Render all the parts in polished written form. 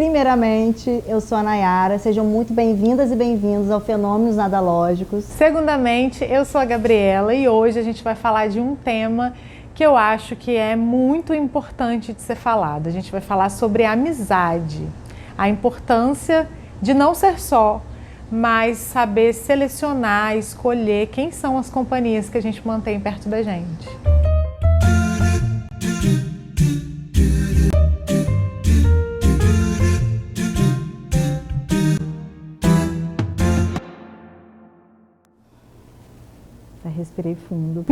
Primeiramente, eu sou a Nayara, sejam muito bem-vindas e bem-vindos ao Fenômenos Nadalógicos. Segundamente, eu sou a Gabriela e hoje a gente vai falar de um tema que eu acho que é muito importante de ser falado. A gente vai falar sobre amizade, a importância de não ser só, mas saber selecionar, escolher quem são as companhias que a gente mantém perto da gente. Respirei fundo.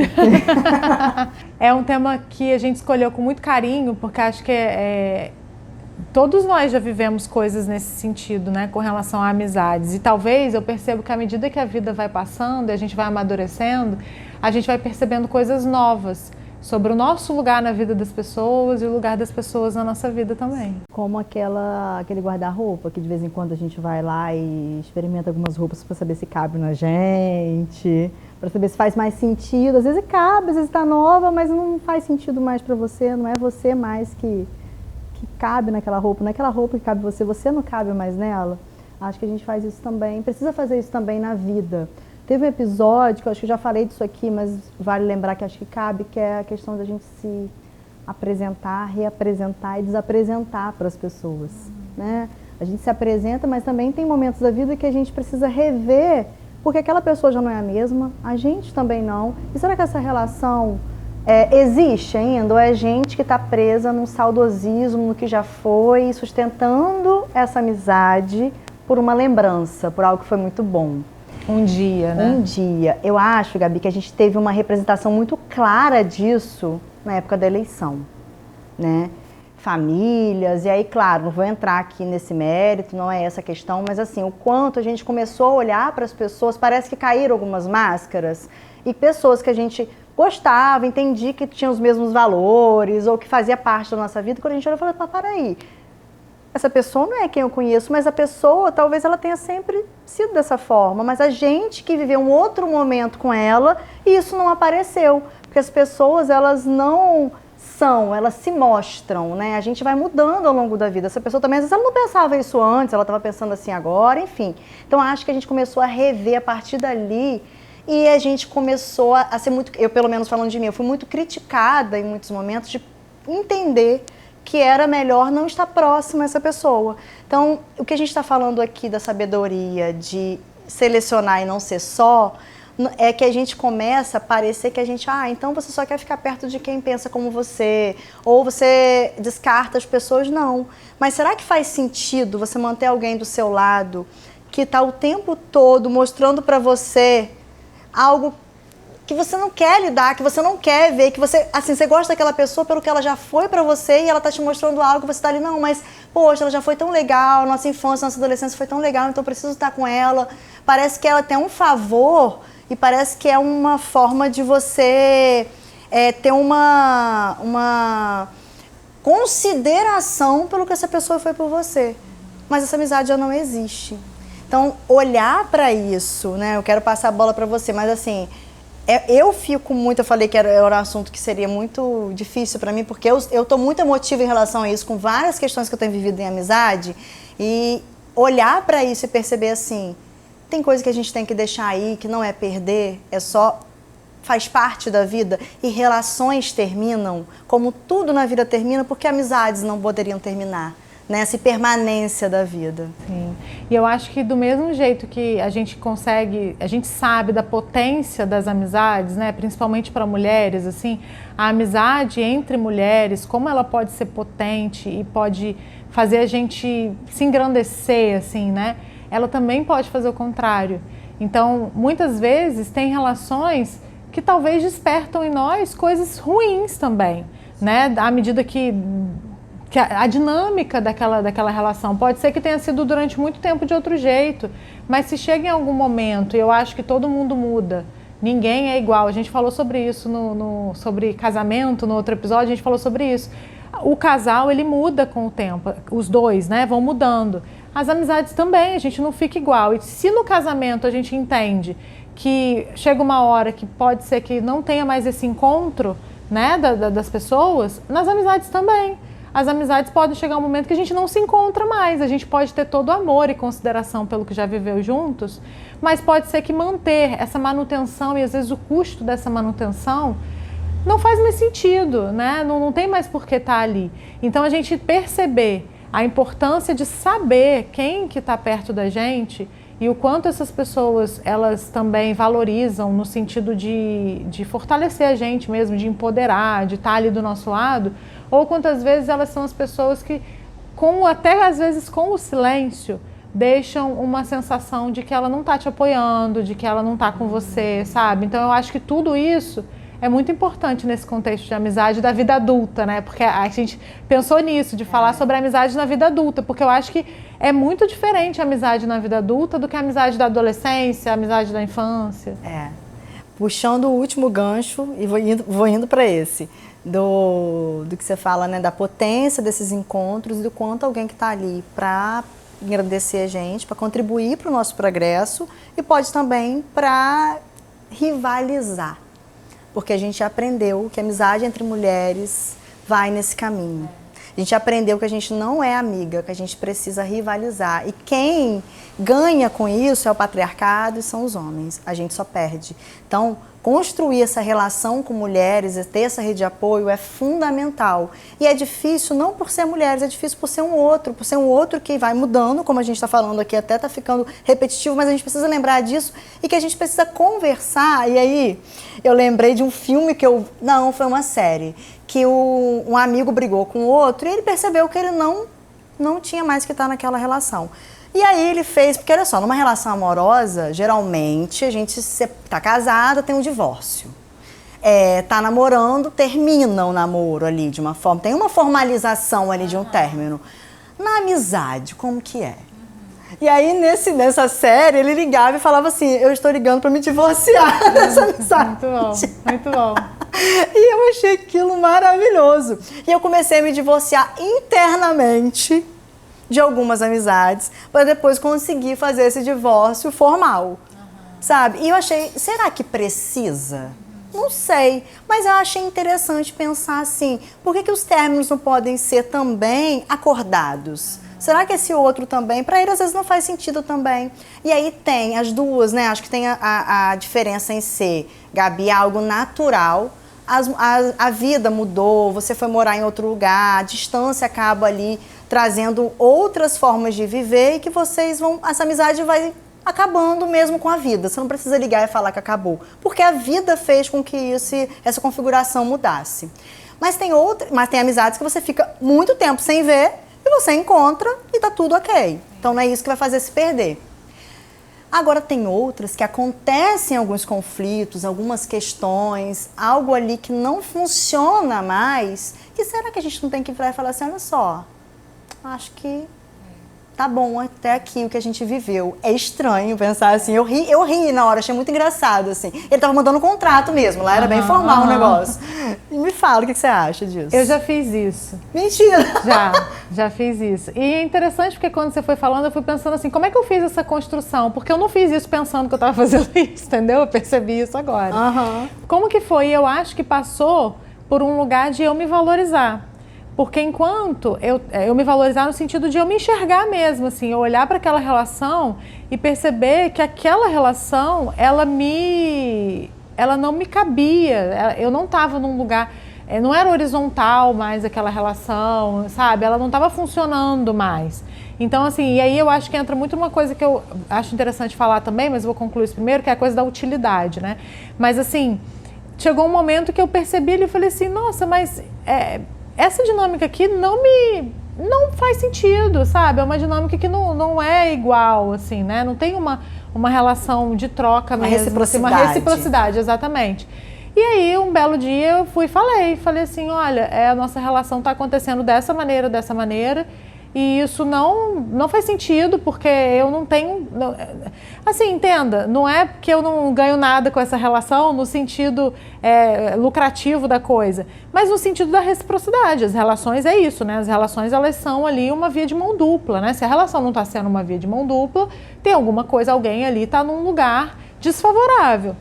É um tema que a gente escolheu com muito carinho, porque acho que todos nós já vivemos coisas nesse sentido, né, com relação a amizades. E talvez eu percebo que à medida que a vida vai passando, a gente vai amadurecendo, a gente vai percebendo coisas novas sobre o nosso lugar na vida das pessoas e o lugar das pessoas na nossa vida também. Como aquele guarda-roupa que de vez em quando a gente vai lá e experimenta algumas roupas para saber se cabe na gente, para saber se faz mais sentido. Às vezes cabe, às vezes está nova, mas não faz sentido mais para você, não é você mais que cabe naquela roupa, não é aquela roupa que cabe você não cabe mais nela. Acho que a gente faz isso também, precisa fazer isso também na vida. Teve um episódio, que eu acho que eu já falei disso aqui, mas vale lembrar que acho que cabe, que é a questão da gente se apresentar, reapresentar e desapresentar para as pessoas, né? A gente se apresenta, mas também tem momentos da vida que a gente precisa rever, porque aquela pessoa já não é a mesma, a gente também não. E será que essa relação existe ainda? Ou é gente que está presa num saudosismo, no que já foi, sustentando essa amizade por uma lembrança, por algo que foi muito bom? Um dia, né? Um dia. Eu acho, Gabi, que a gente teve uma representação muito clara disso na época da eleição, né? Famílias, e aí, claro, não vou entrar aqui nesse mérito, não é essa a questão, mas assim, o quanto a gente começou a olhar para as pessoas, parece que caíram algumas máscaras, e pessoas que a gente gostava, entendia que tinham os mesmos valores, ou que fazia parte da nossa vida, quando a gente olha e fala, para aí, essa pessoa não é quem eu conheço, mas a pessoa, talvez ela tenha sempre sido dessa forma, mas a gente que viveu um outro momento com ela, e isso não apareceu, porque as pessoas, elas não são, elas se mostram, né? A gente vai mudando ao longo da vida. Essa pessoa também, às vezes, ela não pensava isso antes, ela estava pensando assim agora, enfim. Então, acho que a gente começou a rever a partir dali, e a gente começou a ser muito, eu pelo menos falando de mim, eu fui muito criticada em muitos momentos de entender que era melhor não estar próximo a essa pessoa. Então, o que a gente está falando aqui da sabedoria, de selecionar e não ser só, é que a gente começa a parecer que a gente, então você só quer ficar perto de quem pensa como você, ou você descarta as pessoas, não. Mas será que faz sentido você manter alguém do seu lado que está o tempo todo mostrando para você algo que você não quer lidar, que você não quer ver, que você, assim, você gosta daquela pessoa pelo que ela já foi pra você e ela tá te mostrando algo, você tá ali, não, mas, poxa, ela já foi tão legal, nossa infância, nossa adolescência foi tão legal, então eu preciso estar com ela. Parece que ela tem um favor e parece que é uma forma de você ter uma consideração pelo que essa pessoa foi por você. Mas essa amizade já não existe. Então, olhar pra isso, né, eu quero passar a bola pra você, mas assim, eu fico muito, eu falei que era um assunto que seria muito difícil para mim, porque eu tô muito emotiva em relação a isso, com várias questões que eu tenho vivido em amizade, e olhar para isso e perceber assim, tem coisa que a gente tem que deixar aí, que não é perder, faz parte da vida, e relações terminam, como tudo na vida termina, porque amizades não poderiam terminar. Nessa permanência da vida. Sim. E eu acho que do mesmo jeito que a gente sabe da potência das amizades, né, principalmente para mulheres, assim, a amizade entre mulheres, como ela pode ser potente e pode fazer a gente se engrandecer, assim, né? Ela também pode fazer o contrário. Então, muitas vezes tem relações que talvez despertam em nós coisas ruins também, né? À medida que a dinâmica daquela relação pode ser que tenha sido durante muito tempo de outro jeito, mas se chega em algum momento, e eu acho que todo mundo muda, ninguém é igual, a gente falou sobre isso sobre casamento, no outro episódio a gente falou sobre isso, o casal ele muda com o tempo, os dois, né, vão mudando, as amizades também, a gente não fica igual, e se no casamento a gente entende que chega uma hora que pode ser que não tenha mais esse encontro, né, das pessoas, nas amizades também. as amizades podem chegar um momento que a gente não se encontra mais. A gente pode ter todo amor e consideração pelo que já viveu juntos, mas pode ser que manter essa manutenção e às vezes o custo dessa manutenção não faz mais sentido, né? Não tem mais por que estar ali. Então a gente perceber a importância de saber quem que está perto da gente e o quanto essas pessoas, elas também valorizam no sentido de fortalecer a gente mesmo, de empoderar, de estar ali do nosso lado, ou quantas vezes elas são as pessoas que, até às vezes com o silêncio, deixam uma sensação de que ela não está te apoiando, de que ela não está com você, sabe? Então eu acho que tudo isso é muito importante nesse contexto de amizade da vida adulta, né? Porque a gente pensou nisso, de falar sobre a amizade na vida adulta, porque eu acho que é muito diferente a amizade na vida adulta do que a amizade da adolescência, a amizade da infância. Puxando o último gancho e vou indo para esse, do que você fala, né? Da potência desses encontros e do quanto alguém que está ali para agradecer a gente, para contribuir para o nosso progresso e pode também para rivalizar. Porque a gente aprendeu que a amizade entre mulheres vai nesse caminho. A gente aprendeu que a gente não é amiga, que a gente precisa rivalizar. E quem ganha com isso é o patriarcado e são os homens. A gente só perde. Então, construir essa relação com mulheres e ter essa rede de apoio é fundamental. E é difícil não por ser mulheres, é difícil por ser um outro que vai mudando, como a gente está falando aqui, até está ficando repetitivo, mas a gente precisa lembrar disso e que a gente precisa conversar. E aí, eu lembrei de um filme não, foi uma série, que um amigo brigou com o outro e ele percebeu que ele não tinha mais que estar naquela relação. E aí ele fez, porque olha só, numa relação amorosa, geralmente a gente tá casada, tem um divórcio. Tá namorando, termina o namoro ali de uma forma, tem uma formalização ali de um término. Na amizade, como que é? E aí nessa série ele ligava e falava assim, eu estou ligando para me divorciar dessa amizade. Muito bom, muito bom. E eu achei aquilo maravilhoso. E eu comecei a me divorciar internamente de algumas amizades, para depois conseguir fazer esse divórcio formal, sabe? E eu achei, será que precisa? Não sei, mas eu achei interessante pensar assim, por que os términos não podem ser também acordados? Será que esse outro também, para ele às vezes não faz sentido também? E aí tem as duas, né? Acho que tem a diferença em ser, Gabi, algo natural. A vida mudou, você foi morar em outro lugar, a distância acaba ali trazendo outras formas de viver e que essa amizade vai acabando mesmo com a vida. Você não precisa ligar e falar que acabou, porque a vida fez com que essa configuração mudasse. Mas tem amizades que você fica muito tempo sem ver e você encontra e tá tudo ok. Então não é isso que vai fazer se perder. Agora tem outras que acontecem alguns conflitos, algumas questões, algo ali que não funciona mais. E será que a gente não tem que virar e falar assim, olha só, acho que tá bom até aqui o que a gente viveu. É estranho pensar assim, eu ri na hora, achei muito engraçado, assim. Ele tava mandando um contrato mesmo, lá era bem formal o negócio. E me fala, o que você acha disso? Eu já fiz isso. Mentira! Já fiz isso. E é interessante porque quando você foi falando, eu fui pensando assim, como é que eu fiz essa construção? Porque eu não fiz isso pensando que eu tava fazendo isso, entendeu? Eu percebi isso agora. Como que foi? Eu acho que passou por um lugar de eu me valorizar. Porque enquanto eu me valorizar no sentido de eu me enxergar mesmo, assim, eu olhar para aquela relação e perceber que aquela relação, ela não me cabia, eu não estava num lugar, não era horizontal mais aquela relação, sabe? Ela não estava funcionando mais. Então, assim, e aí eu acho que entra muito uma coisa que eu acho interessante falar também, mas eu vou concluir isso primeiro, que é a coisa da utilidade, né? Mas, assim, chegou um momento que eu percebi e falei assim, nossa, mas essa dinâmica aqui não faz sentido, sabe? É uma dinâmica que não é igual, assim, né? Não tem uma relação de troca mesmo. Reciprocidade. Uma reciprocidade, exatamente. E aí, um belo dia, eu fui e falei assim, olha, a nossa relação está acontecendo dessa maneira, e isso não faz sentido, porque eu não tenho... assim, entenda, não é que eu não ganho nada com essa relação no sentido lucrativo da coisa, mas no sentido da reciprocidade. As relações é isso, né? As relações, elas são ali uma via de mão dupla, né? Se a relação não está sendo uma via de mão dupla, tem alguma coisa, alguém ali está num lugar desfavorável.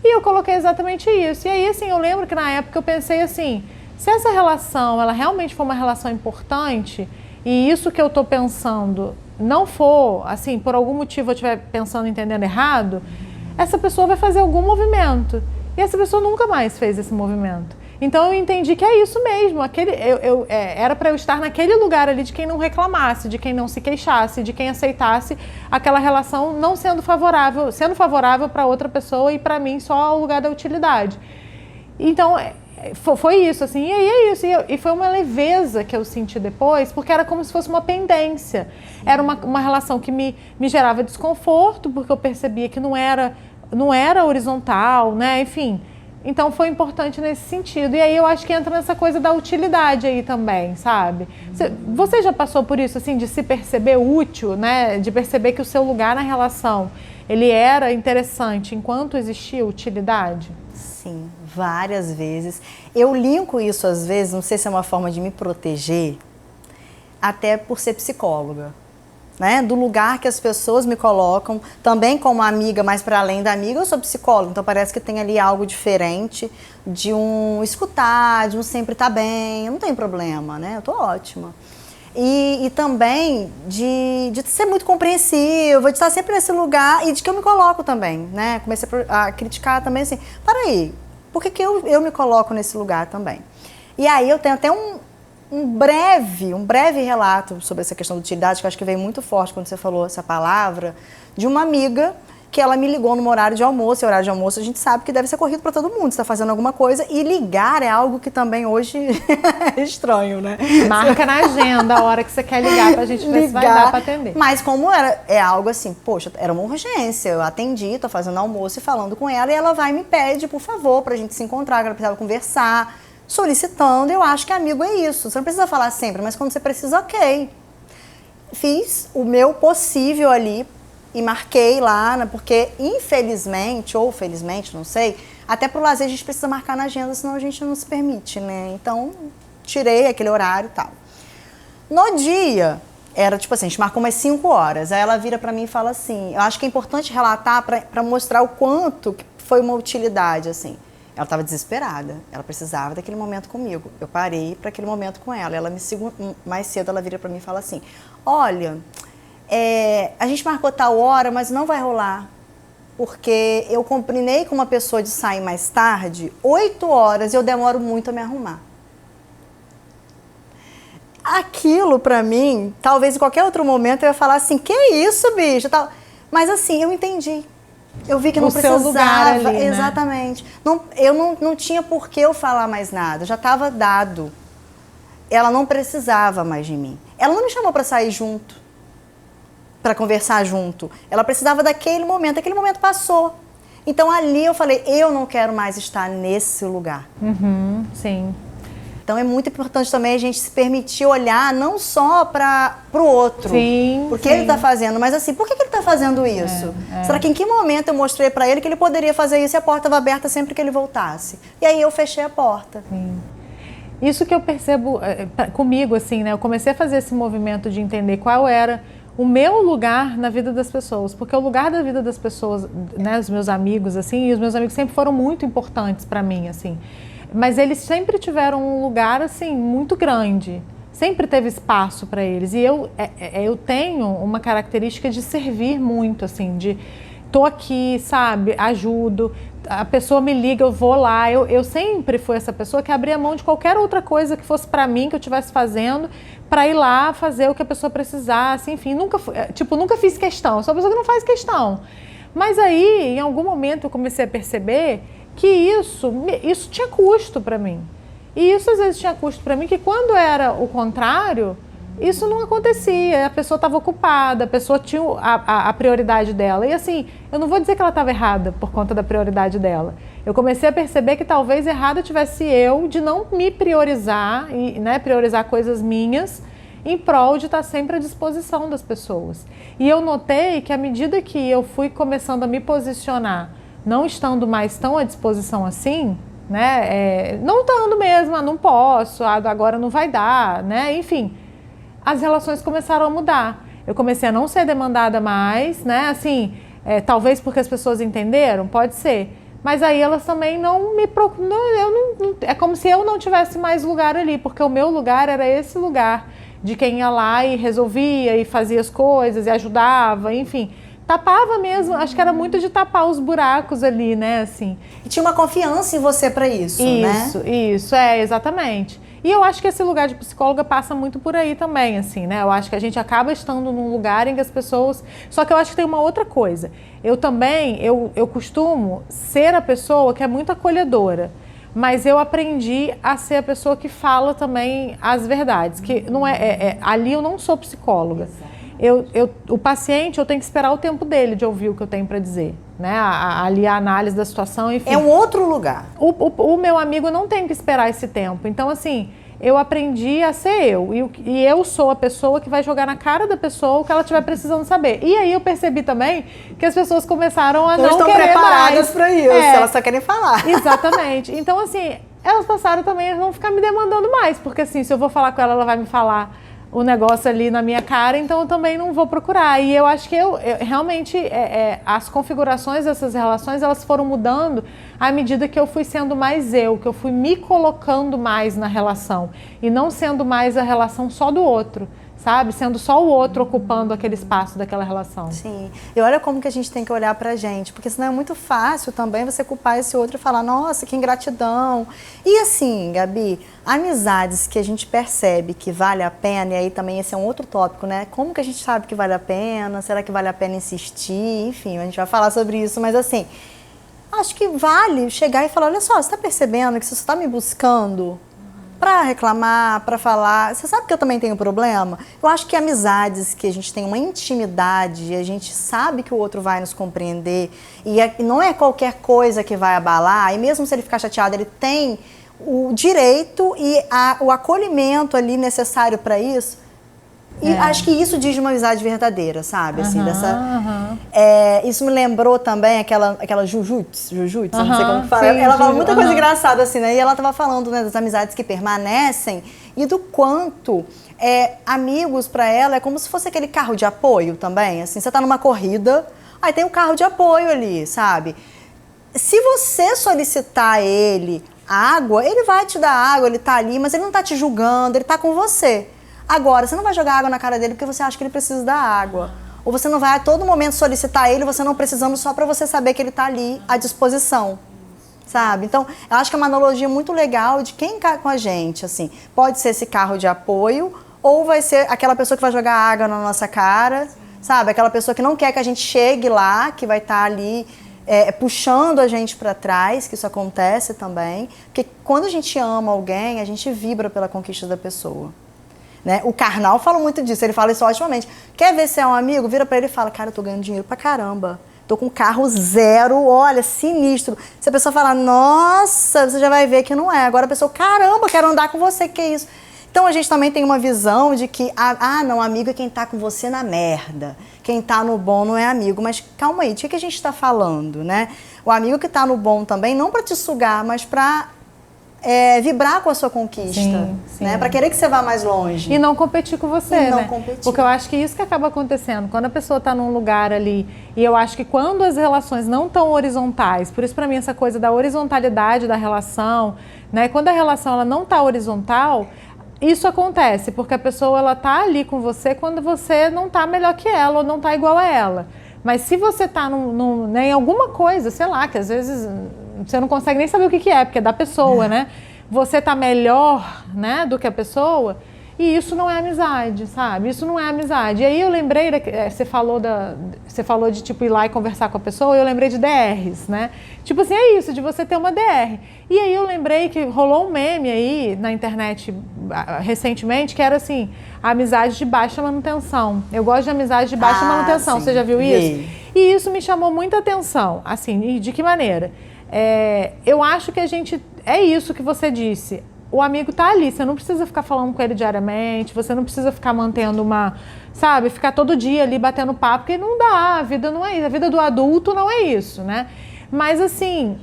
E eu coloquei exatamente isso. E aí, assim, eu lembro que na época eu pensei assim, Se essa relação, ela realmente for uma relação importante, e isso que eu estou pensando não for, assim, por algum motivo eu estiver pensando, entendendo errado, essa pessoa vai fazer algum movimento. E essa pessoa nunca mais fez esse movimento. Então eu entendi que é isso mesmo. Era para eu estar naquele lugar ali de quem não reclamasse, de quem não se queixasse, de quem aceitasse aquela relação não sendo favorável para outra pessoa e para mim só o lugar da utilidade. Então foi isso, assim, e aí é isso. E foi uma leveza que eu senti depois, porque era como se fosse uma pendência. Era uma relação que me gerava desconforto, porque eu percebia que não era horizontal, né? Enfim. Então foi importante nesse sentido. E aí eu acho que entra nessa coisa da utilidade aí também, sabe? Você já passou por isso, assim, de se perceber útil, né? De perceber que o seu lugar na relação, ele era interessante enquanto existia utilidade? Sim, várias vezes. Eu linko isso às vezes, não sei se é uma forma de me proteger, até por ser psicóloga. Né, do lugar que as pessoas me colocam, também como amiga, mas para além da amiga, eu sou psicóloga, então parece que tem ali algo diferente de um escutar, de um sempre estar bem, não tem problema, né, eu tô ótima. E também de ser muito compreensiva, de estar sempre nesse lugar e de que eu me coloco também, né, comecei a criticar também assim, para aí, por que eu me coloco nesse lugar também? E aí eu tenho até um breve relato sobre essa questão de utilidade, que eu acho que veio muito forte quando você falou essa palavra, de uma amiga que ela me ligou no horário de almoço, e horário de almoço a gente sabe que deve ser corrido para todo mundo, você está fazendo alguma coisa, e ligar é algo que também hoje é estranho, né? Marca na agenda a hora que você quer ligar pra gente ver se vai dar para atender. Mas como é algo assim, poxa, era uma urgência, eu atendi, tô fazendo almoço e falando com ela, e ela vai e me pede, por favor, pra gente se encontrar, que ela precisava conversar, solicitando. Eu acho que amigo é isso, você não precisa falar sempre, mas quando você precisa, ok. Fiz o meu possível ali e marquei lá, né, porque infelizmente, ou felizmente, não sei, até pro lazer a gente precisa marcar na agenda, senão a gente não se permite, né? Então, tirei aquele horário e tal. No dia, era tipo assim, a gente marcou umas 5 horas, aí ela vira pra mim e fala assim, eu acho que é importante relatar pra mostrar o quanto que foi uma utilidade, assim. Ela estava desesperada, ela precisava daquele momento comigo. Eu parei para aquele momento com ela. Ela mais cedo ela vira para mim e fala assim, olha, a gente marcou tal hora, mas não vai rolar. Porque eu combinei com uma pessoa de sair mais tarde, 8 horas, e eu demoro muito a me arrumar. Aquilo para mim, talvez em qualquer outro momento eu ia falar assim, que isso, bicho? Mas assim, eu entendi. Eu vi que não precisava, seu lugar ali, né? Exatamente. Eu não tinha por que eu falar mais nada, já estava dado. Ela não precisava mais de mim. Ela não me chamou para sair junto, para conversar junto. Ela precisava daquele momento, aquele momento passou. Então ali eu falei, eu não quero mais estar nesse lugar. Sim. Então é muito importante também a gente se permitir olhar não só para o outro, porque ele está fazendo, mas assim, por que ele está fazendo isso? Será que em que momento eu mostrei para ele que ele poderia fazer isso e a porta estava aberta sempre que ele voltasse? E aí eu fechei a porta. Sim. Isso que eu percebo comigo, assim, né? Eu comecei a fazer esse movimento de entender qual era o meu lugar na vida das pessoas, porque o lugar da vida das pessoas, né, os meus amigos, assim, e os meus amigos sempre foram muito importantes para mim, assim. Mas eles sempre tiveram um lugar, assim, muito grande. Sempre teve espaço para eles. E eu tenho uma característica de servir muito, assim, de tô aqui, sabe, ajudo, a pessoa me liga, eu vou lá. Eu sempre fui essa pessoa que abria mão de qualquer outra coisa que fosse para mim, que eu estivesse fazendo, para ir lá fazer o que a pessoa precisasse, enfim. Nunca fiz questão, sou uma pessoa que não faz questão. Mas aí, em algum momento, eu comecei a perceber que isso tinha custo para mim. E isso às vezes tinha custo para mim, que quando era o contrário, isso não acontecia. A pessoa estava ocupada, a pessoa tinha a prioridade dela. E assim, eu não vou dizer que ela estava errada por conta da prioridade dela. Eu comecei a perceber que talvez errada tivesse eu de não me priorizar, e, né, priorizar coisas minhas, em prol de estar sempre à disposição das pessoas. E eu notei que à medida que eu fui começando a me posicionar, não estando mais tão à disposição assim, né? Não estando mesmo, não posso, agora não vai dar, né? Enfim, as relações começaram a mudar. Eu comecei a não ser demandada mais, né? Assim, talvez porque as pessoas entenderam, pode ser. Mas aí elas também não me procuram. É como se eu não tivesse mais lugar ali, porque o meu lugar era esse lugar de quem ia lá e resolvia e fazia as coisas e ajudava, enfim. Tapava mesmo, acho que era muito de tapar os buracos ali, né, assim. E tinha uma confiança em você para isso, né? Isso, exatamente. E eu acho que esse lugar de psicóloga passa muito por aí também, assim, né? Eu acho que a gente acaba estando num lugar em que as pessoas... Só que eu acho que tem uma outra coisa. Eu também, eu costumo ser a pessoa que é muito acolhedora, mas eu aprendi a ser a pessoa que fala também as verdades, que não ali eu não sou psicóloga. O paciente, eu tenho que esperar o tempo dele de ouvir o que eu tenho para dizer, né? Ali a análise da situação, enfim. É um outro lugar. O meu amigo não tem que esperar esse tempo. Então, assim, eu aprendi a ser eu. E eu sou a pessoa que vai jogar na cara da pessoa o que ela estiver precisando saber. E aí eu percebi também que as pessoas começaram a não querer mais. Estão preparadas para isso, elas só querem falar. Exatamente. Então, assim, elas passaram também a não ficar me demandando mais. Porque, assim, se eu vou falar com ela, ela vai me falar o negócio ali na minha cara, então eu também não vou procurar. E eu acho que realmente as configurações dessas relações, elas foram mudando à medida que eu fui sendo mais eu, que eu fui me colocando mais na relação e não sendo mais a relação só do outro, sabe? Sendo só o outro ocupando aquele espaço daquela relação. Sim. E olha como que a gente tem que olhar pra gente, porque senão é muito fácil também você culpar esse outro e falar, nossa, que ingratidão. E assim, Gabi, amizades que a gente percebe que vale a pena, e aí também esse é um outro tópico, né? Como que a gente sabe que vale a pena? Será que vale a pena insistir? Enfim, a gente vai falar sobre isso, mas assim, acho que vale chegar e falar, olha só, você tá percebendo que você está me buscando para reclamar, para falar? Você sabe que eu também tenho problema? Eu acho que amizades que a gente tem uma intimidade, a gente sabe que o outro vai nos compreender e não é qualquer coisa que vai abalar, e mesmo se ele ficar chateado, ele tem o direito e o acolhimento ali necessário para isso. E acho que isso diz de uma amizade verdadeira, sabe? Assim, isso me lembrou também aquela Jujutsu, não sei como fala. Sim, ela fala muita coisa engraçada, assim, né? E ela tava falando, né, das amizades que permanecem e do quanto amigos para ela é como se fosse aquele carro de apoio também. Assim, você tá numa corrida, aí tem um carro de apoio ali, sabe? Se você solicitar a ele água, ele vai te dar água, ele tá ali, mas ele não tá te julgando, ele tá com você. Agora, você não vai jogar água na cara dele porque você acha que ele precisa da água. Ou você não vai a todo momento solicitar ele, você não precisando só para você saber que ele está ali à disposição, sabe? Então, eu acho que é uma analogia muito legal de quem cai com a gente, assim. Pode ser esse carro de apoio, ou vai ser aquela pessoa que vai jogar água na nossa cara, sabe? Aquela pessoa que não quer que a gente chegue lá, que vai estar ali puxando a gente para trás, que isso acontece também. Porque quando a gente ama alguém, a gente vibra pela conquista da pessoa. Né? O Karnal fala muito disso, ele fala isso otimamente. Quer ver se é um amigo? Vira pra ele e fala, cara, eu tô ganhando dinheiro pra caramba. Tô com carro zero, olha, sinistro. Se a pessoa falar, nossa, você já vai ver que não é. Agora a pessoa, caramba, quero andar com você, que é isso? Então a gente também tem uma visão de que, não, amigo é quem tá com você na merda. Quem tá no bom não é amigo. Mas calma aí, de que a gente tá falando, né? O amigo que tá no bom também, não pra te sugar, mas pra vibrar com a sua conquista, sim. Né? Para querer que você vá mais longe. E não competir com você, não né? Competir. Porque eu acho que isso que acaba acontecendo. Quando a pessoa está num lugar ali, e eu acho que quando as relações não estão horizontais, por isso para mim essa coisa da horizontalidade da relação, né? Quando a relação ela não está horizontal, isso acontece, porque a pessoa ela tá ali com você quando você não está melhor que ela ou não está igual a ela. Mas se você está em alguma coisa, sei lá, que às vezes você não consegue nem saber o que é, porque é da pessoa, né? Você tá melhor, né, do que a pessoa, e isso não é amizade, sabe? Isso não é amizade. E aí eu lembrei, você falou de tipo ir lá e conversar com a pessoa, eu lembrei de DRs, né? Tipo assim, é isso, de você ter uma DR. E aí eu lembrei que rolou um meme aí na internet recentemente, que era assim, a amizade de baixa manutenção. Eu gosto de amizade de baixa manutenção, sim. Você já viu isso? E isso me chamou muita atenção, assim, e de que maneira? Eu acho que a gente... É isso que você disse. O amigo tá ali, você não precisa ficar falando com ele diariamente, você não precisa ficar mantendo sabe, ficar todo dia ali batendo papo, porque não dá, a vida não é isso, a vida do adulto não é isso, né? Mas assim,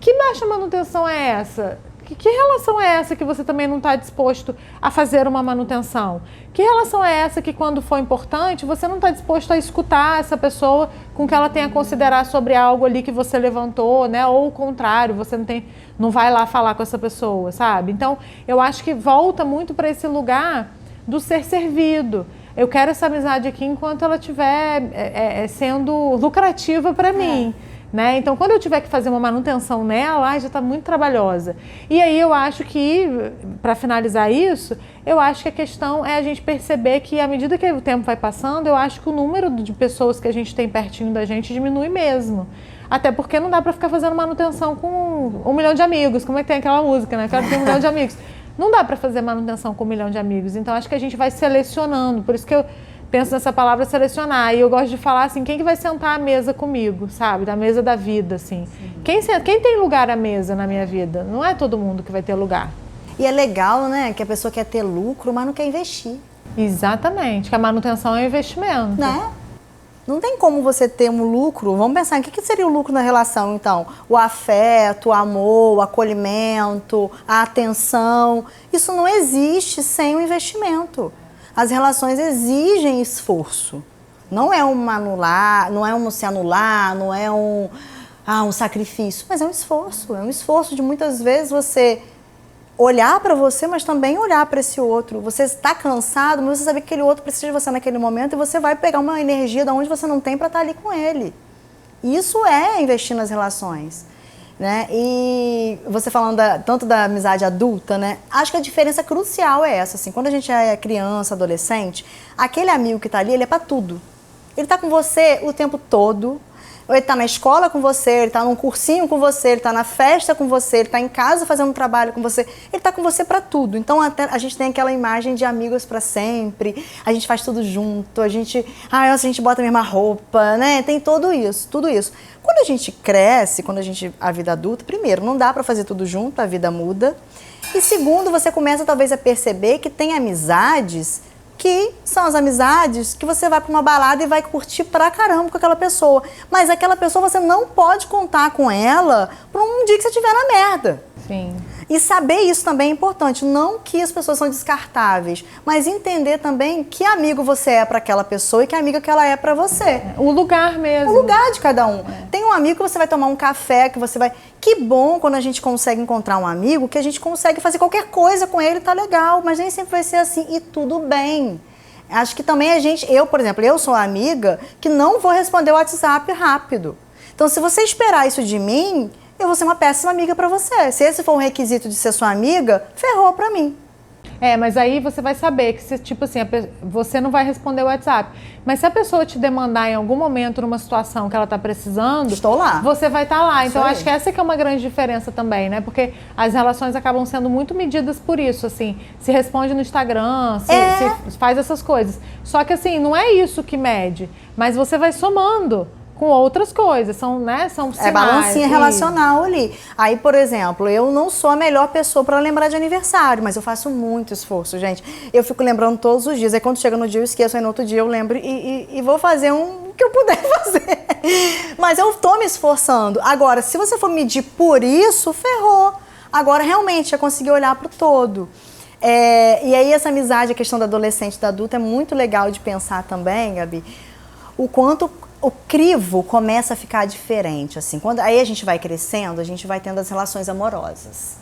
que baixa manutenção é essa? Que relação é essa que você também não está disposto a fazer uma manutenção? Que relação é essa que, quando for importante, você não está disposto a escutar essa pessoa com que ela tenha a considerar sobre algo ali que você levantou, né? Ou o contrário, você não vai lá falar com essa pessoa, sabe? Então, eu acho que volta muito para esse lugar do ser servido. Eu quero essa amizade aqui enquanto ela estiver sendo lucrativa para mim. Né? Então, quando eu tiver que fazer uma manutenção nela, já está muito trabalhosa. E aí eu acho que, para finalizar isso, eu acho que a questão é a gente perceber que, à medida que o tempo vai passando, eu acho que o número de pessoas que a gente tem pertinho da gente diminui mesmo. Até porque não dá para ficar fazendo manutenção com 1 milhão de amigos. Como é que tem aquela música, né? Eu quero ter 1 milhão de amigos. Não dá para fazer manutenção com 1 milhão de amigos. Então, acho que a gente vai selecionando. Por isso que eu penso nessa palavra selecionar. E eu gosto de falar assim, quem que vai sentar à mesa comigo, sabe? Da mesa da vida, assim. Quem tem lugar à mesa na minha vida? Não é todo mundo que vai ter lugar. E é legal, né? Que a pessoa quer ter lucro, mas não quer investir. Exatamente. Que a manutenção é um investimento. Né? Não tem como você ter um lucro. Vamos pensar, o que seria o lucro na relação, então? O afeto, o amor, o acolhimento, a atenção. Isso não existe sem o investimento. As relações exigem esforço. Não é um anular, não é um se anular, não é um sacrifício, mas é um esforço. É um esforço de muitas vezes você olhar para você, mas também olhar para esse outro. Você está cansado, mas você sabe que aquele outro precisa de você naquele momento e você vai pegar uma energia da onde você não tem para estar ali com ele. Isso é investir nas relações. Né? E você falando tanto da amizade adulta, né? Acho que a diferença crucial é essa, assim, quando a gente é criança, adolescente, aquele amigo que está ali, ele é para tudo. Ele está com você o tempo todo, ou ele está na escola com você, ele está num cursinho com você, ele está na festa com você, ele está em casa fazendo um trabalho com você, ele está com você para tudo. Então até a gente tem aquela imagem de amigos para sempre, a gente faz tudo junto, a gente bota a mesma roupa, né? Tem tudo isso. Quando a gente cresce, a vida adulta, primeiro, não dá para fazer tudo junto, a vida muda. E segundo, você começa talvez a perceber que tem amizades que são as amizades que você vai para uma balada e vai curtir pra caramba com aquela pessoa. Mas aquela pessoa você não pode contar com ela para um dia que você estiver na merda. Sim. E saber isso também é importante. Não que as pessoas são descartáveis, mas entender também que amigo você é para aquela pessoa e que amiga que ela é para você. O lugar mesmo. O lugar de cada um. Tem um amigo que você vai tomar um café, que você vai... Que bom quando a gente consegue encontrar um amigo, que a gente consegue fazer qualquer coisa com ele, tá legal. Mas nem sempre vai ser assim e tudo bem. Acho que também por exemplo, eu sou amiga que não vou responder o WhatsApp rápido. Então, se você esperar isso de mim, eu vou ser uma péssima amiga para você. Se esse for um requisito de ser sua amiga, ferrou para mim. Mas aí você vai saber que, tipo assim, você não vai responder o WhatsApp. Mas se a pessoa te demandar em algum momento, numa situação que ela está precisando... Estou lá. Você vai estar lá. Então, acho que essa que é uma grande diferença também, né? Porque as relações acabam sendo muito medidas por isso, assim. Se responde no Instagram, se faz essas coisas. Só que, assim, não é isso que mede. Mas você vai somando com outras coisas, são sinais. É balancinha relacional ali. Aí, por exemplo, eu não sou a melhor pessoa para lembrar de aniversário, mas eu faço muito esforço, gente. Eu fico lembrando todos os dias, aí quando chega no dia eu esqueço, aí no outro dia eu lembro e vou fazer o que eu puder fazer. Mas eu tô me esforçando. Agora, se você for medir por isso, ferrou. Agora, realmente, eu consegui olhar pro todo. E aí, essa amizade, a questão da adolescente e da adulta, é muito legal de pensar também, Gabi, o quanto o crivo começa a ficar diferente, assim. Aí a gente vai crescendo, a gente vai tendo as relações amorosas.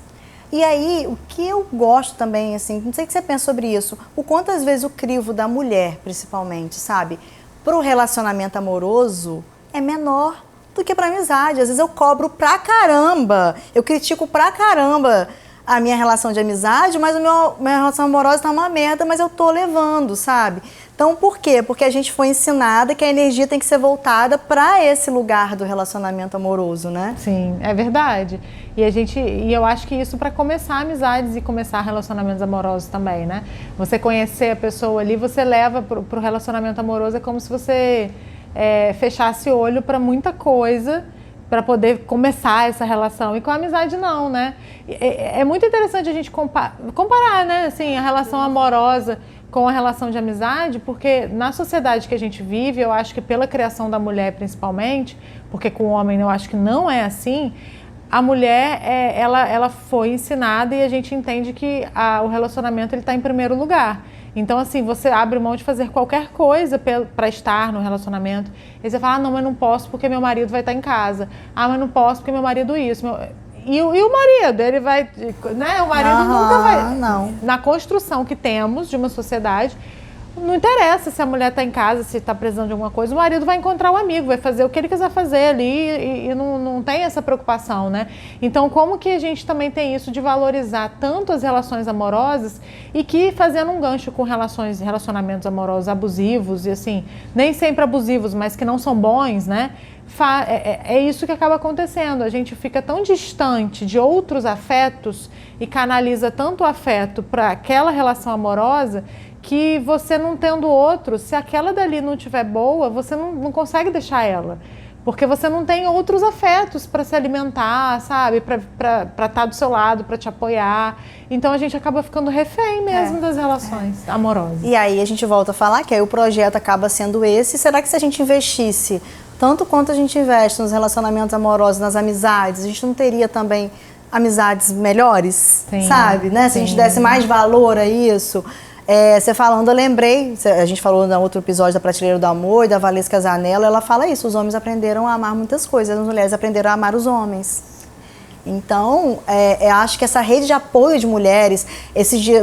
E aí, o que eu gosto também, assim, não sei o que você pensa sobre isso, o quanto às vezes o crivo da mulher, principalmente, sabe, pro relacionamento amoroso é menor do que pra amizade. Às vezes eu cobro pra caramba, eu critico pra caramba a minha relação de amizade, mas minha relação amorosa tá uma merda, mas eu tô levando, sabe? Então, por quê? Porque a gente foi ensinada que a energia tem que ser voltada para esse lugar do relacionamento amoroso, né? Sim, é verdade. E eu acho que isso para começar amizades e começar relacionamentos amorosos também, né? Você conhecer a pessoa ali, você leva pro relacionamento amoroso, é como se você fechasse o olho para muita coisa para poder começar essa relação. E com a amizade não, né? É muito interessante a gente comparar, né? Assim, a relação amorosa com a relação de amizade, porque na sociedade que a gente vive, eu acho que pela criação da mulher principalmente, porque com o homem eu acho que não é assim, a mulher, ela foi ensinada e a gente entende que o relacionamento está em primeiro lugar. Então, assim, você abre mão de fazer qualquer coisa para estar no relacionamento. E você fala, não, mas não posso porque meu marido vai estar em casa. Ah, mas não posso porque meu marido isso. E o marido, ele vai... né? O marido nunca vai... Não. Na construção que temos de uma sociedade... Não interessa se a mulher está em casa, se está precisando de alguma coisa, o marido vai encontrar um amigo, vai fazer o que ele quiser fazer ali e não tem essa preocupação, né? Então, como que a gente também tem isso de valorizar tanto as relações amorosas e que fazendo um gancho com relacionamentos amorosos abusivos e assim, nem sempre abusivos, mas que não são bons, né? É isso que acaba acontecendo, a gente fica tão distante de outros afetos e canaliza tanto afeto para aquela relação amorosa que você não tendo outro, se aquela dali não estiver boa, você não consegue deixar ela. Porque você não tem outros afetos para se alimentar, sabe? Para estar do seu lado, para te apoiar. Então a gente acaba ficando refém mesmo das relações amorosas. E aí a gente volta a falar que aí o projeto acaba sendo esse. Será que se a gente investisse tanto quanto a gente investe nos relacionamentos amorosos, nas amizades, a gente não teria também amizades melhores? Sim, sabe? Né? Se a gente desse mais valor a isso... você falando, eu lembrei, a gente falou no outro episódio da Prateleira do Amor e da Valesca Zanella, ela fala isso, os homens aprenderam a amar muitas coisas, as mulheres aprenderam a amar os homens. Então, eu acho que essa rede de apoio de mulheres,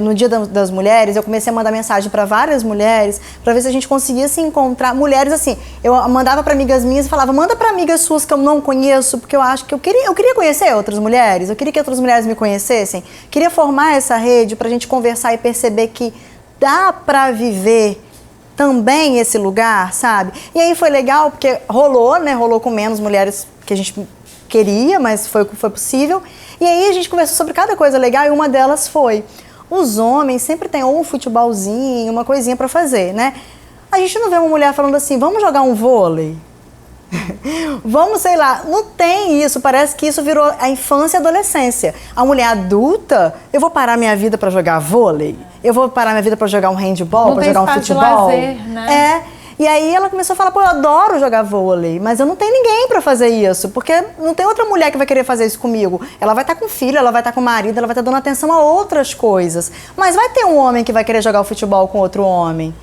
no Dia das Mulheres, eu comecei a mandar mensagem para várias mulheres, para ver se a gente conseguia se encontrar, mulheres assim, eu mandava para amigas minhas e falava, manda para amigas suas que eu não conheço, porque eu acho que eu queria conhecer outras mulheres, eu queria que outras mulheres me conhecessem, queria formar essa rede para a gente conversar e perceber que dá para viver também esse lugar, sabe? E aí foi legal, porque rolou com menos mulheres que a gente queria, mas foi possível. E aí a gente conversou sobre cada coisa legal e uma delas foi, os homens sempre tem ou um futebolzinho, uma coisinha para fazer, né? A gente não vê uma mulher falando assim, vamos jogar um vôlei? Vamos, sei lá, não tem isso, parece que isso virou a infância e a adolescência. A mulher adulta, eu vou parar minha vida para jogar vôlei? Eu vou parar minha vida para jogar um handball, para jogar um futebol? De lazer, né? E aí ela começou a falar, pô, eu adoro jogar vôlei, mas eu não tenho ninguém para fazer isso, porque não tem outra mulher que vai querer fazer isso comigo. Ela vai estar com filho, ela vai estar com marido, ela vai estar dando atenção a outras coisas. Mas vai ter um homem que vai querer jogar o futebol com outro homem.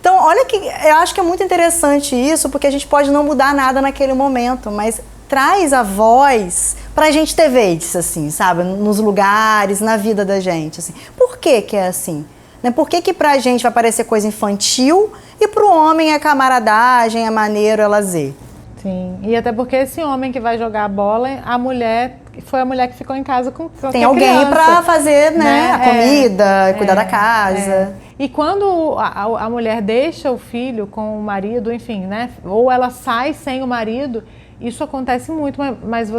Então, olha que eu acho que é muito interessante isso, porque a gente pode não mudar nada naquele momento, mas traz a voz pra gente ter vez, assim, sabe? Nos lugares, na vida da gente, assim. Por que que é assim? Né? Por que que pra gente vai parecer coisa infantil e pro homem é camaradagem, é maneiro, é lazer? Sim, e até porque esse homem que vai jogar a bola, foi a mulher que ficou em casa com tem alguém para fazer, né? A comida, cuidar da casa. E quando a mulher deixa o filho com o marido, enfim, né? Ou ela sai sem o marido, isso acontece muito, mas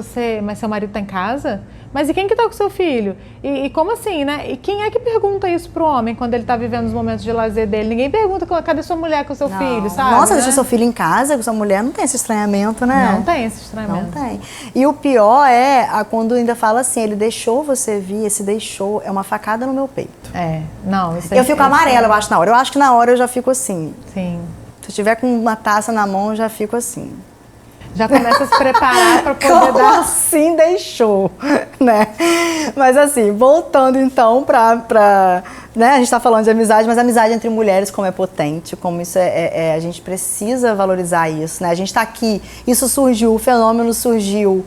seu marido está em casa? Mas e quem que está com seu filho? E como assim, né? E quem é que pergunta isso pro homem quando ele está vivendo os momentos de lazer dele? Ninguém pergunta, cadê sua mulher com seu filho, sabe? Nossa, deixa seu filho em casa com sua mulher, não tem esse estranhamento, né? Não tem esse estranhamento. Não tem. E o pior é quando ainda fala assim, ele deixou você vir, esse deixou, é uma facada no meu peito. Não, isso eu fico amarela, eu acho, na hora. Eu acho que na hora eu já fico assim. Sim. Se eu tiver com uma taça na mão, eu já fico assim. Já começa a se preparar para poder Como assim deixou, né? Mas assim, voltando então para né? A gente está falando de amizade, mas a amizade entre mulheres como é potente, como isso a gente precisa valorizar isso, né? A gente está aqui, isso surgiu, o fenômeno surgiu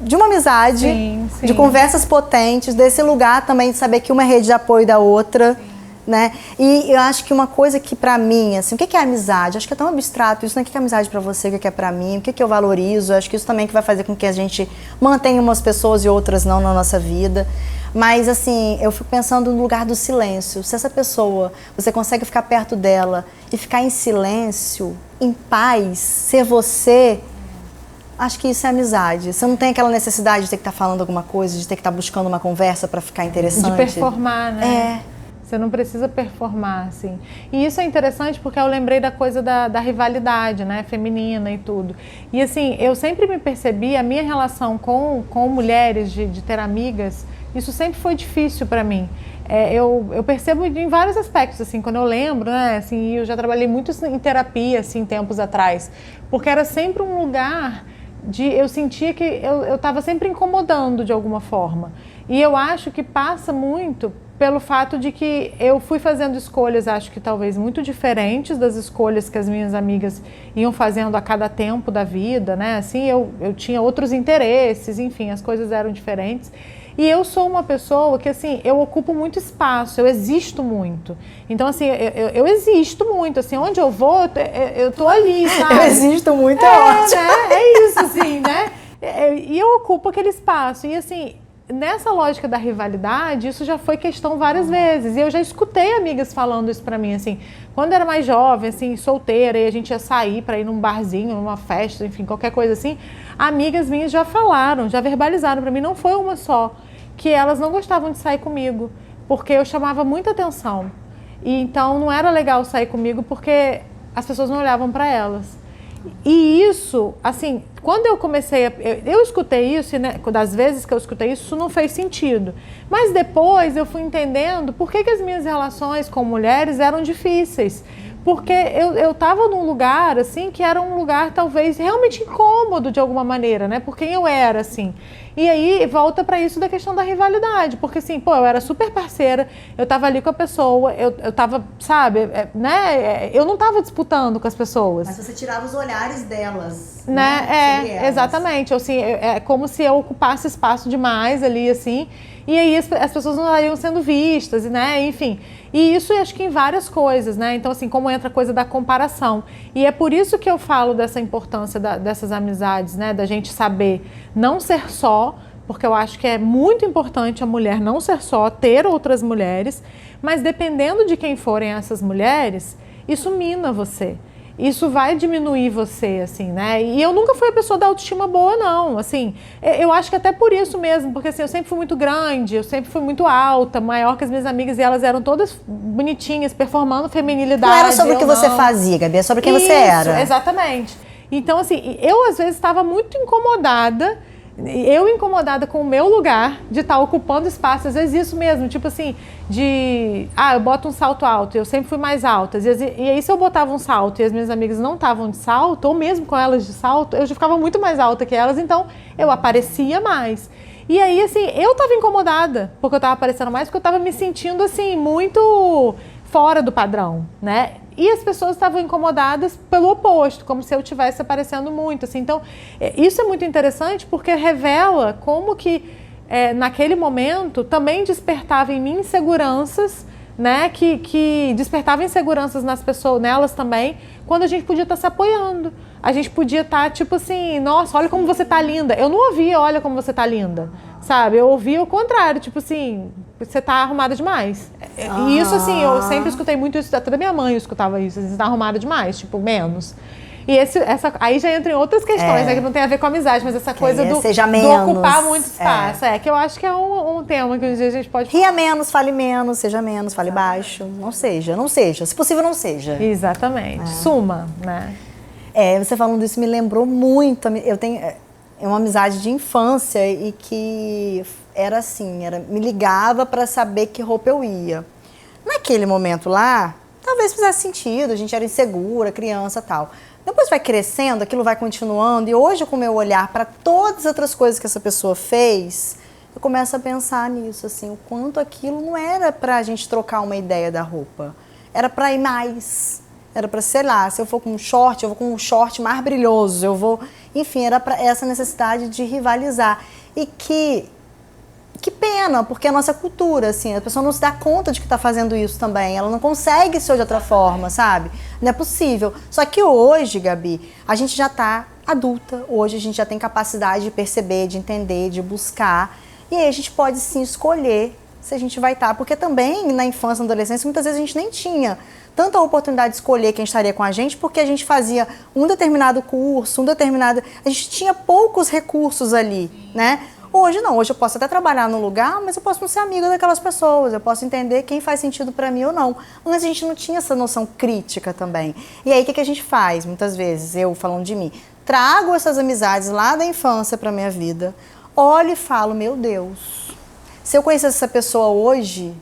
de uma amizade, sim. De conversas potentes, desse lugar também de saber que uma é rede de apoio da outra. Sim. Né? E eu acho que uma coisa que pra mim, assim, o que é amizade? Acho que é tão abstrato isso, né? O que é amizade pra você, o que é pra mim, o que eu valorizo? Acho que isso também que vai fazer com que a gente mantenha umas pessoas e outras não na nossa vida. Mas assim, eu fico pensando no lugar do silêncio. Se essa pessoa, você consegue ficar perto dela e ficar em silêncio, em paz, ser você, acho que isso é amizade. Você não tem aquela necessidade de ter que estar falando alguma coisa, de ter que estar buscando uma conversa pra ficar interessante. De performar, né? Você não precisa performar, assim. E isso é interessante porque eu lembrei da coisa da rivalidade, né, feminina e tudo. E assim, eu sempre me percebi, a minha relação com mulheres, de ter amigas, isso sempre foi difícil para mim. Eu percebo em vários aspectos, assim, quando eu lembro, né, assim, eu já trabalhei muito em terapia, assim, tempos atrás, porque era sempre um lugar eu sentia que eu estava sempre incomodando de alguma forma. E eu acho que passa muito pelo fato de que eu fui fazendo escolhas, acho que talvez muito diferentes das escolhas que as minhas amigas iam fazendo a cada tempo da vida, né? Assim, eu tinha outros interesses, enfim, as coisas eram diferentes. E eu sou uma pessoa que, assim, eu ocupo muito espaço, eu existo muito. Então, assim, eu existo muito, assim, onde eu vou, eu tô ali, sabe? Eu existo muito, é ótimo. Né? É isso, assim, né? E eu ocupo aquele espaço. E, assim, nessa lógica da rivalidade, isso já foi questão várias vezes. E eu já escutei amigas falando isso pra mim, assim, quando eu era mais jovem, assim, solteira, e a gente ia sair pra ir num barzinho, numa festa, enfim, qualquer coisa assim, amigas minhas já falaram, já verbalizaram pra mim, não foi uma só, que elas não gostavam de sair comigo, porque eu chamava muita atenção. E então não era legal sair comigo porque as pessoas não olhavam pra elas. E isso, assim, quando eu comecei eu escutei isso, né, das vezes que eu escutei isso não fez sentido. Mas depois eu fui entendendo por que as minhas relações com mulheres eram difíceis. Porque eu estava num lugar, assim, que era um lugar talvez realmente incômodo de alguma maneira, né? Por quem eu era, assim. E aí volta para isso da questão da rivalidade. Porque, assim, pô, eu era super parceira, eu estava ali com a pessoa, eu estava, sabe, né? Eu não estava disputando com as pessoas. Mas você tirava os olhares delas, né? Exatamente. Assim, é como se eu ocupasse espaço demais ali, assim. E aí as pessoas não estariam sendo vistas, né? Enfim. E isso acho que em várias coisas, né? Então, assim, como entra a coisa da comparação. E é por isso que eu falo dessa importância dessas amizades, né? Da gente saber não ser só, porque eu acho que é muito importante a mulher não ser só, ter outras mulheres, mas dependendo de quem forem essas mulheres, isso mina você. Isso vai diminuir você, assim, né? E eu nunca fui a pessoa da autoestima boa, não, assim. Eu acho que até por isso mesmo, porque assim, eu sempre fui muito grande, eu sempre fui muito alta, maior que as minhas amigas, e elas eram todas bonitinhas, performando feminilidade. Não era sobre o que você fazia, Gabi, é sobre quem você era. Exatamente. Então, assim, eu às vezes estava muito incomodada, com o meu lugar de estar ocupando espaço, às vezes isso mesmo, tipo assim, eu boto um salto alto, eu sempre fui mais alta, e aí se eu botava um salto e as minhas amigas não estavam de salto, ou mesmo com elas de salto, eu já ficava muito mais alta que elas, então eu aparecia mais. E aí, assim, eu estava incomodada, porque eu estava aparecendo mais, porque eu estava me sentindo, assim, muito fora do padrão, né? E as pessoas estavam incomodadas pelo oposto, como se eu estivesse aparecendo muito, assim. Então, isso é muito interessante porque revela como que, naquele momento, também despertava em mim inseguranças, né? Que despertava inseguranças nas pessoas, nelas também, quando a gente podia estar se apoiando. A gente podia estar, tipo assim, nossa, olha como você tá linda. Eu não ouvia, olha como você tá linda, sabe? Eu ouvia o contrário, tipo assim, você tá arrumada demais. E isso, assim, eu sempre escutei muito isso, até da minha mãe eu escutava isso, você tá arrumada demais, tipo, menos. E aí já entra em outras questões, né, que não tem a ver com amizade, mas essa coisa do ocupar muito espaço. Que eu acho que é um tema que um dia a gente pode falar. Ria menos, fale menos, seja menos, fale baixo. Não seja. Se possível, não seja. Exatamente. Suma, né? Você falando isso me lembrou muito. Eu tenho uma amizade de infância e que era assim, me ligava para saber que roupa eu ia. Naquele momento lá, talvez fizesse sentido, a gente era insegura, criança e tal. Depois vai crescendo, aquilo vai continuando, e hoje, com o meu olhar para todas as outras coisas que essa pessoa fez, eu começo a pensar nisso, assim, o quanto aquilo não era para a gente trocar uma ideia da roupa, era para ir mais, era para, sei lá, se eu for com um short, eu vou com um short mais brilhoso, eu vou, enfim, era para essa necessidade de rivalizar. E que pena, porque a nossa cultura, assim, a pessoa não se dá conta de que está fazendo isso também, ela não consegue ser de outra forma, sabe? Não é possível. Só que hoje, Gabi, a gente já está adulta, hoje a gente já tem capacidade de perceber, de entender, de buscar, e aí a gente pode sim escolher se a gente vai estar, porque também na infância, na adolescência, muitas vezes a gente nem tinha tanta oportunidade de escolher quem estaria com a gente, porque a gente fazia um determinado curso, a gente tinha poucos recursos ali, né? Hoje não, hoje eu posso até trabalhar num lugar, mas eu posso não ser amiga daquelas pessoas, eu posso entender quem faz sentido pra mim ou não. Antes a gente não tinha essa noção crítica também. E aí o que a gente faz, muitas vezes, eu falando de mim, trago essas amizades lá da infância pra minha vida, olho e falo, meu Deus, se eu conhecesse essa pessoa hoje,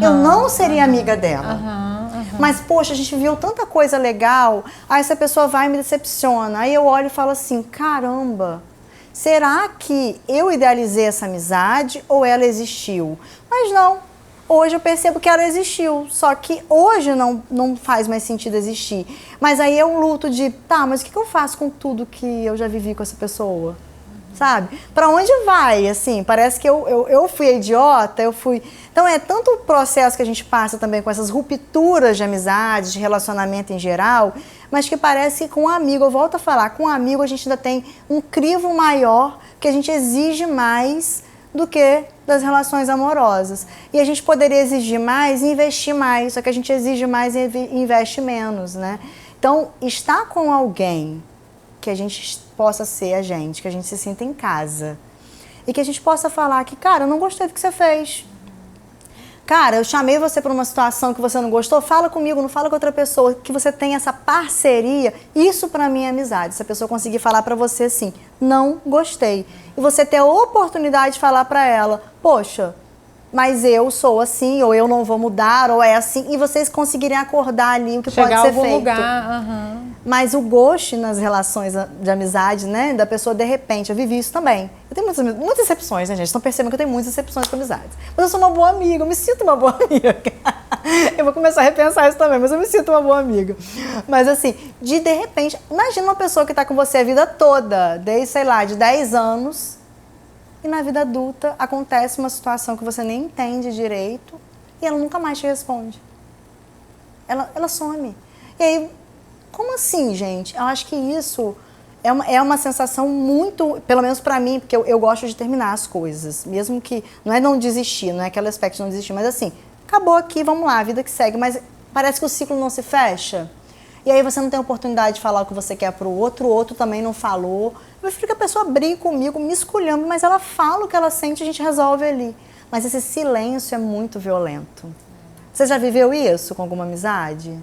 eu não seria amiga dela. Mas, poxa, a gente viu tanta coisa legal, aí essa pessoa vai e me decepciona. Aí eu olho e falo assim, caramba, será que eu idealizei essa amizade ou ela existiu? Mas não, hoje eu percebo que ela existiu, só que hoje não faz mais sentido existir. Mas aí é um luto de, tá, mas o que eu faço com tudo que eu já vivi com essa pessoa? Sabe? Pra onde vai, assim? Parece que eu fui a idiota, eu fui... Então é tanto o processo que a gente passa também com essas rupturas de amizade, de relacionamento em geral, mas que parece que com um amigo, eu volto a falar, com um amigo a gente ainda tem um crivo maior, que a gente exige mais do que das relações amorosas. E a gente poderia exigir mais e investir mais, só que a gente exige mais e investe menos, né? Então, estar com alguém que a gente possa ser a gente, que a gente se sinta em casa. E que a gente possa falar que, cara, eu não gostei do que você fez. Cara, eu chamei você para uma situação que você não gostou, fala comigo, não fala com outra pessoa, que você tem essa parceria. Isso para mim é amizade. Se a pessoa conseguir falar para você assim, não gostei. E você ter a oportunidade de falar para ela, poxa, mas eu sou assim, ou eu não vou mudar, ou é assim, e vocês conseguirem acordar ali o que pode ser feito. Chegar a algum lugar. Mas o gosto nas relações de amizade, né, da pessoa, de repente, eu vivi isso também. Eu tenho muitas decepções, né, gente? Estão percebendo que eu tenho muitas decepções com amizades. Mas eu sou uma boa amiga, eu me sinto uma boa amiga. Eu vou começar a repensar isso também, mas eu me sinto uma boa amiga. Mas assim, de repente, imagina uma pessoa que está com você a vida toda, desde, sei lá, de 10 anos, e na vida adulta acontece uma situação que você nem entende direito e ela nunca mais te responde. Ela some. E aí, como assim, gente? Eu acho que isso é uma sensação muito, pelo menos pra mim, porque eu gosto de terminar as coisas. Mesmo que, não é não desistir, não é aquele aspecto de não desistir, mas assim, acabou aqui, vamos lá, a vida que segue. Mas parece que o ciclo não se fecha. E aí você não tem oportunidade de falar o que você quer pro outro, o outro também não falou. Eu prefiro que a pessoa brigue comigo, me esculhamba, mas ela fala o que ela sente e a gente resolve ali. Mas esse silêncio é muito violento. Você já viveu isso com alguma amizade?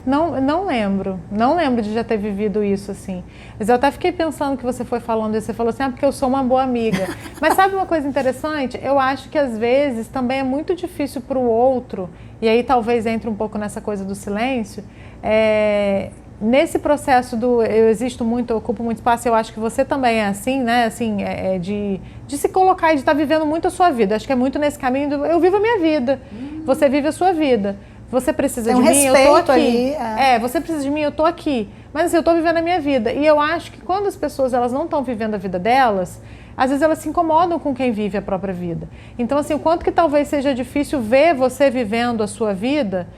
Não lembro. Não lembro de já ter vivido isso, assim. Mas eu até fiquei pensando que você foi falando isso. Você falou assim, porque eu sou uma boa amiga. Mas sabe uma coisa interessante? Eu acho que às vezes também é muito difícil para o outro, e aí talvez entre um pouco nessa coisa do silêncio, nesse processo do eu existo muito, eu ocupo muito espaço, eu acho que você também é assim, né? Assim, de se colocar e de estar vivendo muito a sua vida. Acho que é muito nesse caminho do eu vivo a minha vida, você vive a sua vida. Você precisa de mim, eu tô aqui. Ali, você precisa de mim, eu tô aqui. Mas assim, eu tô vivendo a minha vida. E eu acho que quando as pessoas elas não estão vivendo a vida delas, às vezes elas se incomodam com quem vive a própria vida. Então, assim, o quanto que talvez seja difícil ver você vivendo a sua vida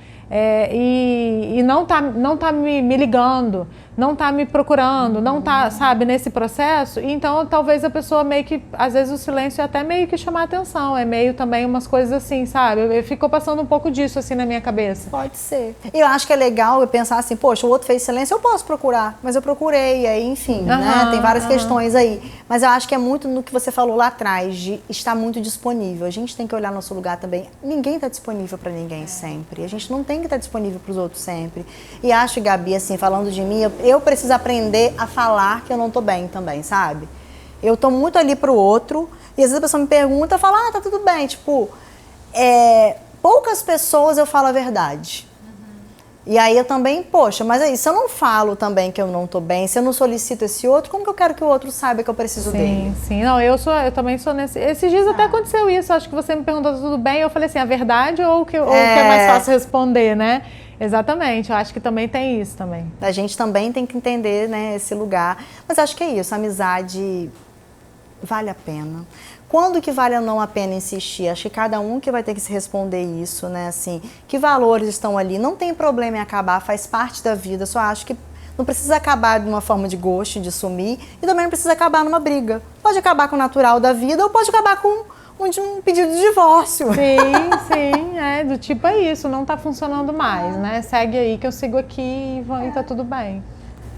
e não tá me ligando, não tá me procurando, não tá, sabe, nesse processo. E então, talvez a pessoa meio que, às vezes o silêncio é até meio que chamar a atenção, é meio também umas coisas assim, sabe? Ficou passando um pouco disso assim na minha cabeça. Pode ser. E eu acho que é legal eu pensar assim, poxa, o outro fez silêncio, eu posso procurar, mas eu procurei, aí enfim, né? Tem várias questões aí. Mas eu acho que é muito no que você falou lá atrás, de estar muito disponível. A gente tem que olhar nosso lugar também. Ninguém está disponível para ninguém sempre. A gente não tem que estar disponível para os outros sempre. E acho, Gabi, assim, falando de mim, eu preciso aprender a falar que eu não tô bem também, sabe? Eu tô muito ali pro outro, e às vezes a pessoa me pergunta, eu falo, tá tudo bem. Tipo, poucas pessoas eu falo a verdade. E aí eu também, poxa, mas aí, se eu não falo também que eu não tô bem, se eu não solicito esse outro, como que eu quero que o outro saiba que eu preciso dele? Sim, não, eu também sou nesse... Esses dias até aconteceu isso, acho que você me perguntou tudo bem, eu falei assim, a verdade ou o que é mais fácil responder, né? Exatamente, eu acho que também tem isso também. A gente também tem que entender, né, esse lugar. Mas acho que é isso, a amizade vale a pena. Quando que vale ou não a pena insistir? Acho que cada um que vai ter que se responder isso, né? Assim, que valores estão ali? Não tem problema em acabar, faz parte da vida. Só acho que não precisa acabar de uma forma de gosto, de sumir. E também não precisa acabar numa briga. Pode acabar com o natural da vida ou pode acabar com um pedido de divórcio. Sim, do tipo é isso, não tá funcionando mais, né? Segue aí que eu sigo aqui e tá tudo bem.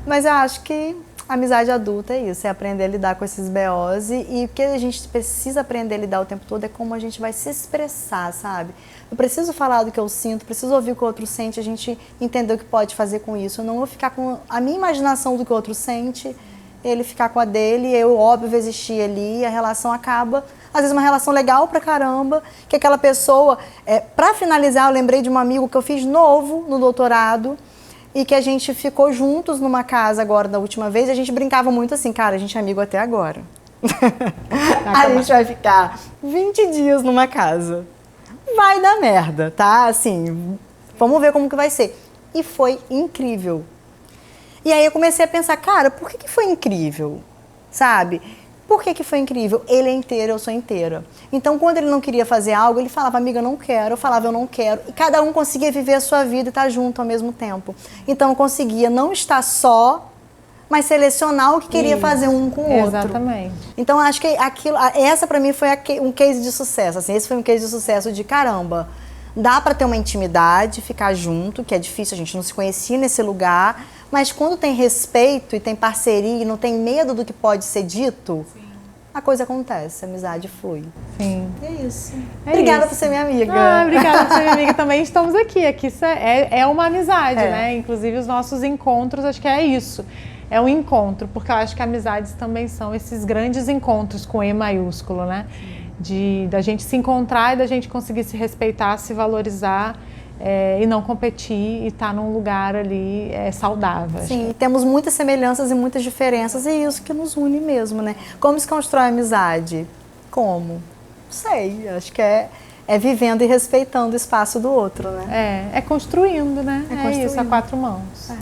Mas eu acho que a amizade adulta é isso, é aprender a lidar com esses BOs e o que a gente precisa aprender a lidar o tempo todo é como a gente vai se expressar, sabe? Eu preciso falar do que eu sinto, preciso ouvir o que o outro sente, a gente entender o que pode fazer com isso. Eu não vou ficar com a minha imaginação do que o outro sente, ele ficar com a dele, eu, óbvio, existir ali, a relação acaba, às vezes uma relação legal pra caramba, que aquela pessoa... Pra finalizar, eu lembrei de um amigo que eu fiz novo no doutorado, e que a gente ficou juntos numa casa agora da última vez, e a gente brincava muito assim, cara, a gente é amigo até agora. A gente vai ficar 20 dias numa casa. Vai dar merda, tá? Assim, vamos ver como que vai ser. E foi incrível. E aí eu comecei a pensar, cara, por que foi incrível? Sabe? Por que foi incrível? Ele é inteiro, eu sou inteira. Então, quando ele não queria fazer algo, ele falava, amiga, eu não quero. Eu falava, eu não quero. E cada um conseguia viver a sua vida e estar junto ao mesmo tempo. Então, eu conseguia não estar só, mas selecionar o que queria fazer um com o outro. Exatamente. Então, acho que essa pra mim foi um case de sucesso. Assim, esse foi um case de sucesso de caramba. Dá pra ter uma intimidade, ficar junto, que é difícil, a gente não se conhecia nesse lugar. Mas quando tem respeito e tem parceria e não tem medo do que pode ser dito, sim, a coisa acontece, a amizade flui. Sim. É isso. Obrigada por ser minha amiga. Obrigada por ser minha amiga. Também estamos aqui. Aqui é uma amizade, né? Inclusive os nossos encontros, acho que é isso. É um encontro, porque eu acho que amizades também são esses grandes encontros com E maiúsculo, né? Da gente se encontrar e da gente conseguir se respeitar, se valorizar. E não competir e estar num lugar ali saudável. Sim, temos muitas semelhanças e muitas diferenças, e é isso que nos une mesmo, né? Como se constrói a amizade? Como? Não sei, acho que é vivendo e respeitando o espaço do outro, né? É construindo, né? Construindo. Isso, a quatro mãos.